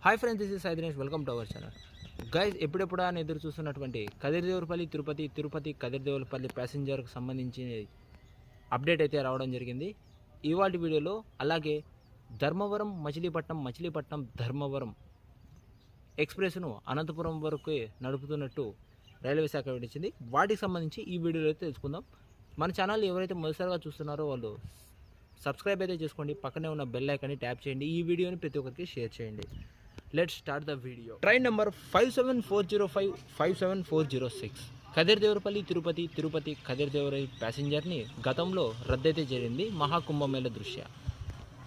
Hi friends, this is Sai Dinesh. Welcome to our channel. Guys, ఎప్పుడెప్పుడా అని ఎదురు చూస్తున్నటువంటి కదిరిదేవులపల్లి తిరుపతి కదిరిదేవులపల్లి ప్యాసింజర్కి సంబంధించి అప్డేట్ అయితే రావడం జరిగింది ఇవాళ వీడియోలో. అలాగే ధర్మవరం మచిలీపట్నం ధర్మవరం ఎక్స్ప్రెస్ను అనంతపురం వరకు నడుపుతున్నట్టు రైల్వే శాఖ విడిచింది. వాటికి సంబంధించి ఈ వీడియోలో అయితే తెలుసుకుందాం. మన ఛానల్ ఎవరైతే మొదటిసారిగా చూస్తున్నారో వాళ్ళు సబ్స్క్రైబ్ అయితే చేసుకోండి. పక్కనే ఉన్న బెల్ ఐకాన్ని ట్యాప్ చేయండి. ఈ వీడియోని ప్రతి ఒక్కరికి షేర్ చేయండి. Let's start the video. Train number 57405 57406 Kadiridevulapalli Tirupati Kadiridevulapalli ప్యాసింజర్ని గతంలో రద్దయితే జరిగింది మహాకుంభమేళ దృష్ట్యా.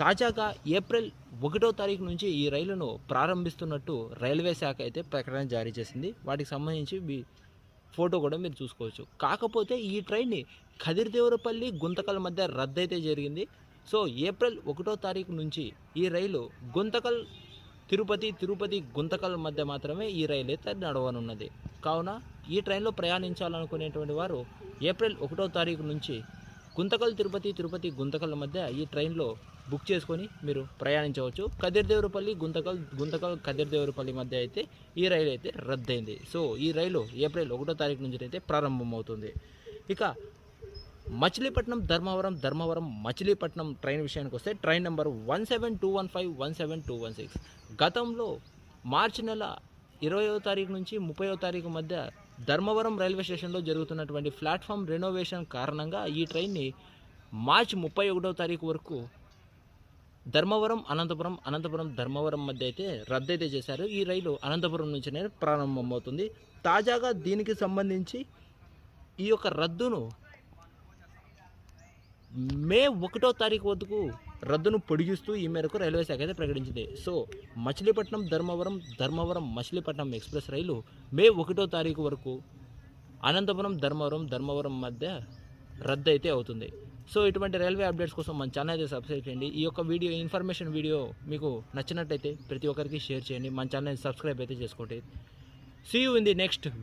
తాజాగా ఏప్రిల్ 1వ తారీఖు నుంచి ఈ రైలును ప్రారంభిస్తున్నట్టు రైల్వే శాఖ అయితే ప్రకటన జారీ చేసింది. వాటికి సంబంధించి ఫోటో కూడా మీరు చూసుకోవచ్చు. కాకపోతే ఈ ట్రైన్ని కదిరిదేవులపల్లి గుంతకల్ మధ్య రద్దయితే జరిగింది. సో ఏప్రిల్ 1వ తారీఖు నుంచి ఈ రైలు గుంతకల్ తిరుపతి గుంతకల్ మధ్య మాత్రమే ఈ రైలు అయితే నడవనున్నది. కావున ఈ ట్రైన్లో ప్రయాణించాలనుకునేటువంటి వారు ఏప్రిల్ 1వ తారీఖు నుంచి గుంతకల్ తిరుపతి గుంతకల్ మధ్య ఈ ట్రైన్లో బుక్ చేసుకొని మీరు ప్రయాణించవచ్చు. కదిరిదేవులపల్లి గుంతకల్ కదిరిదేవులపల్లి మధ్య అయితే ఈ రైలు అయితే రద్దయింది. సో ఈ రైలు ఏప్రిల్ 1వ తారీఖు నుంచి అయితే ప్రారంభమవుతుంది. ఇక మచిలీపట్నం ధర్మవరం మచిలీపట్నం ట్రైన్ విషయానికి వస్తే ట్రైన్ నెంబర్ 17215 17216 గతంలో మార్చి నెల 20వ తారీఖు నుంచి 30వ తారీఖు మధ్య ధర్మవరం రైల్వే స్టేషన్లో జరుగుతున్నటువంటి ప్లాట్ఫామ్ రెనోవేషన్ కారణంగా ఈ ట్రైన్ని మార్చి 31వ తారీఖు వరకు అనంతపురం ధర్మవరం మధ్య అయితే రద్దయితే చేశారు. ఈ రైలు అనంతపురం నుంచినే ప్రారంభమవుతుంది. తాజాగా దీనికి సంబంధించి ఈ యొక్క రద్దును మే 1వ తారీఖు వరకు రద్దును పొడిగిస్తూ ఈ మేరకు రైల్వే శాఖ అయితే ప్రకటించింది. సో మచిలీపట్నం ధర్మవరం మచిలీపట్నం ఎక్స్ప్రెస్ రైలు మే 1వ తారీఖు వరకు అనంతపురం ధర్మవరం మధ్య రద్దు అయితే అవుతుంది. సో ఇటువంటి రైల్వే అప్డేట్స్ కోసం మన ఛానల్ అయితే సబ్స్క్రైబ్ చేయండి. ఈ యొక్క ఇన్ఫర్మేషన్ వీడియో మీకు నచ్చినట్టయితే ప్రతి ఒక్కరికి షేర్ చేయండి. మన ఛానల్ సబ్స్క్రైబ్ అయితే చేసుకోండి. See you in the next